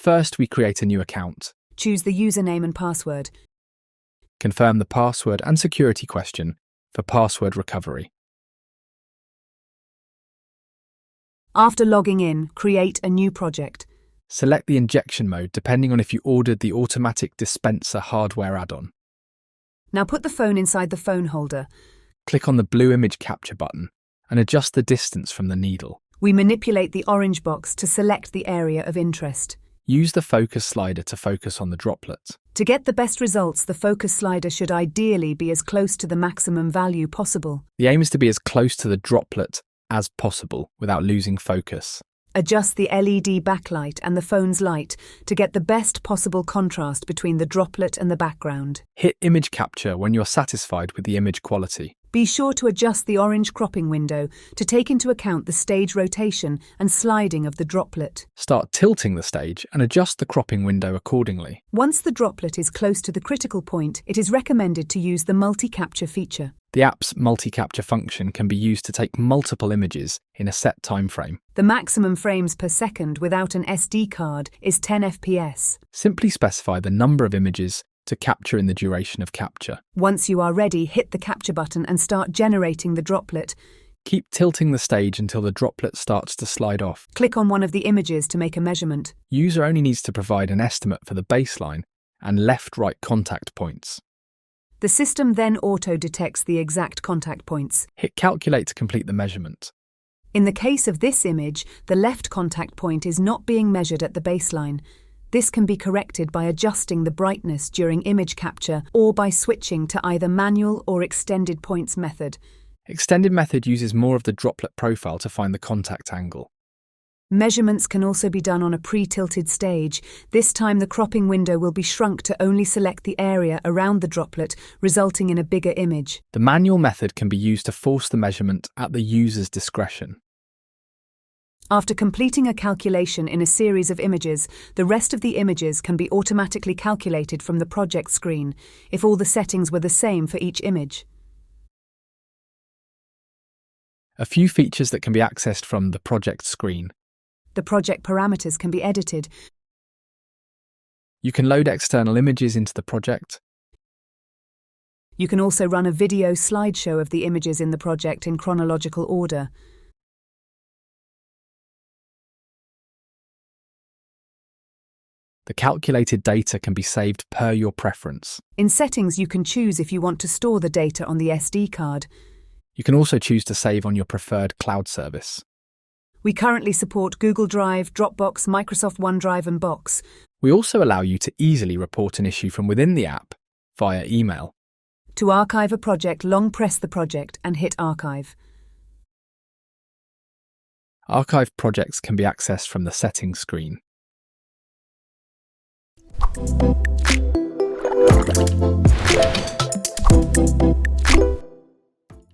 First, we create a new account. Choose the username and password. Confirm the password and security question for password recovery. After logging in, create a new project. Select the injection mode depending on if you ordered the automatic dispenser hardware add-on. Now put the phone inside the phone holder. Click on the blue image capture button and adjust the distance from the needle. We manipulate the orange box to select the area of interest. Use the focus slider to focus on the droplet. To get the best results, the focus slider should ideally be as close to the maximum value possible. The aim is to be as close to the droplet as possible without losing focus. Adjust the LED backlight and the phone's light to get the best possible contrast between the droplet and the background. Hit image capture when you're satisfied with the image quality. Be sure to adjust the orange cropping window to take into account the stage rotation and sliding of the droplet. Start tilting the stage and adjust the cropping window accordingly. Once the droplet is close to the critical point, it is recommended to use the multi-capture feature. The app's multi-capture function can be used to take multiple images in a set time frame. The maximum frames per second without an SD card is 10 FPS. Simply specify the number of images to capture in the duration of capture. Once you are ready, hit the capture button and start generating the droplet. Keep tilting the stage until the droplet starts to slide off. Click on one of the images to make a measurement. User only needs to provide an estimate for the baseline and left-right contact points. The system then auto-detects the exact contact points. Hit calculate to complete the measurement. In the case of this image, the left contact point is not being measured at the baseline. This can be corrected by adjusting the brightness during image capture or by switching to either manual or extended points method. Extended method uses more of the droplet profile to find the contact angle. Measurements can also be done on a pre-tilted stage. This time the cropping window will be shrunk to only select the area around the droplet, resulting in a bigger image. The manual method can be used to force the measurement at the user's discretion. After completing a calculation in a series of images, the rest of the images can be automatically calculated from the project screen, if all the settings were the same for each image. A few features that can be accessed from the project screen. The project parameters can be edited. You can load external images into the project. You can also run a video slideshow of the images in the project in chronological order. The calculated data can be saved per your preference. In settings, you can choose if you want to store the data on the SD card. You can also choose to save on your preferred cloud service. We currently support Google Drive, Dropbox, Microsoft OneDrive and Box. We also allow you to easily report an issue from within the app via email. To archive a project, long press the project and hit Archive. Archive projects can be accessed from the settings screen.